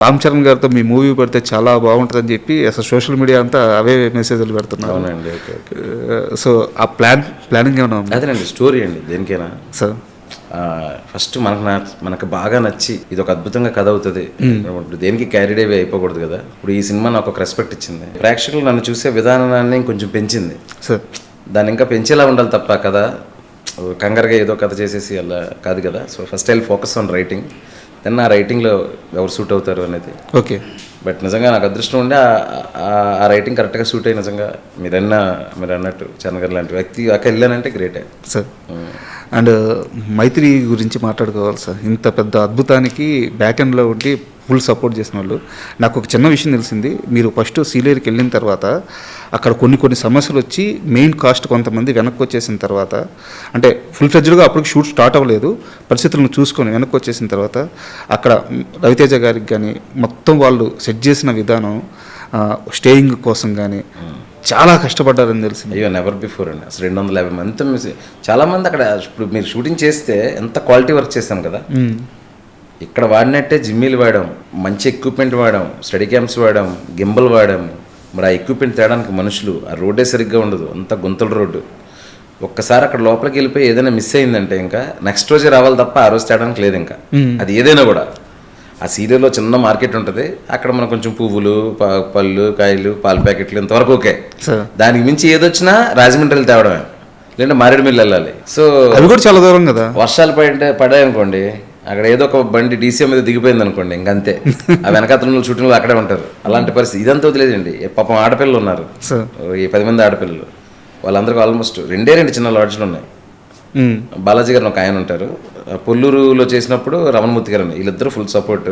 రామ్ చరణ్ గారితో మీ మూవీ పెడితే చాలా బాగుంటుందని చెప్పి అసలు సోషల్ మీడియా అంతా అవే మెసేజ్లు పెడుతున్నారు. అవునండి. Okay okay. సో ఆ ప్లానింగ్ ఏమైనా ఉంది అదేనండి స్టోరీ అండి దేనికైనా. సార్ ఫస్ట్ మనకు బాగా నచ్చి ఇది ఒక అద్భుతంగా కథ అవుతుంది. ఇప్పుడు దేనికి క్యారీడ్ అవే అయిపోకూడదు కదా. ఇప్పుడు ఈ సినిమా నాకు ఒక రెస్పెక్ట్ ఇచ్చింది, ప్రేక్షకులు నన్ను చూసే విధానాన్ని ఇంకొంచెం పెంచింది. సార్ దాన్ని ఇంకా పెంచేలా ఉండాలి తప్ప కదా కంగారుగా ఏదో కథ చేసేసి అలా కాదు కదా. So first I focus on writing, then ఆ రైటింగ్లో ఎవరు సూట్ అవుతారు అనేది. ఓకే. బట్ నిజంగా నాకు అదృష్టం ఉండి ఆ రైటింగ్ కరెక్ట్గా సూట్ అయ్యి నిజంగా మీరు అన్నట్టు చరణ్ గారు లాంటి వ్యక్తి అక్కడ వెళ్ళానంటే గ్రేటే సార్. అండ్ మైత్రి గురించి మాట్లాడుకోవాలి సార్. ఇంత పెద్ద అద్భుతానికి బ్యాక్ ఎండ్లో ఉండి ఫుల్ సపోర్ట్ చేసిన వాళ్ళు. నాకు ఒక చిన్న విషయం తెలిసింది, మీరు ఫస్ట్ సీలేరుకి వెళ్ళిన తర్వాత అక్కడ కొన్ని సమస్యలు వచ్చి మెయిన్ కాస్ట్ కొంతమంది వెనక్కి వచ్చేసిన తర్వాత, అంటే ఫుల్ ఫ్లెడ్జ్డ్గా అప్పటికి షూట్ స్టార్ట్ అవ్వలేదు, పరిస్థితులను చూసుకొని వెనక్కి వచ్చేసిన తర్వాత అక్కడ రవితేజ గారికి కానీ మొత్తం వాళ్ళు సెట్ చేసిన విధానం, స్టేయింగ్ కోసం కానీ చాలా కష్టపడ్డారని తెలిసింది. అయ్యో నెవర్ బిఫోర్ అండి. అసలు 250 మంది చాలామంది అక్కడ. ఇప్పుడు మీరు షూటింగ్ చేస్తే ఎంత క్వాలిటీ వర్క్ చేస్తాం కదా. ఇక్కడ వాడినట్టే జిమ్మీలు వాడాం, మంచి ఎక్విప్మెంట్ వాడాం, స్టడీ క్యాంప్స్ వాడాం, గింబల్ వాడాం. మరి ఆ ఎక్విప్మెంట్ తేడానికి మనుషులు, ఆ రోడ్డే సరిగ్గా ఉండదు, అంత గుంతల రోడ్డు. ఒక్కసారి అక్కడ లోపలికి వెళ్ళిపోయి ఏదైనా మిస్ అయిందంటే ఇంకా నెక్స్ట్ రోజే రావాలి తప్ప ఆ రోజు తేడానికి లేదు ఇంకా. అది ఏదైనా కూడా ఆ సీరియల్లో చిన్న మార్కెట్ ఉంటుంది, అక్కడ మనం కొంచెం పువ్వులు, పళ్ళు, కాయలు, పాల ప్యాకెట్లు ఇంతవరకు ఓకే. దానికి మించి ఏదొచ్చినా రాజమండ్రిలో తేవడమే, లేదంటే మారేడుమిల్లి వెళ్ళాలి. సో అవి కూడా చాలా దూరం కదా. వర్షాలు పడాయి అనుకోండి, అక్కడ ఏదో ఒక బండి డీసీ మీద దిగిపోయింది అనుకోండి, ఇంకంతే. ఆ వెనకాతల షూటింగ్లో అక్కడే ఉంటారు. అలాంటి పరిస్థితి. ఇదంతా వదిలేదండి. పాపం ఆడపిల్లలు ఉన్నారు, ఈ 10 మంది ఆడపిల్లలు. వాళ్ళందరికీ ఆల్మోస్ట్ 2 చిన్న లాడ్జ్లు ఉన్నాయి. బాలాజీ గారు ఒక ఆయన ఉంటారు, పొల్లూరులో చేసినప్పుడు రమణమూర్తి గారు, వీళ్ళిద్దరూ ఫుల్ సపోర్ట్.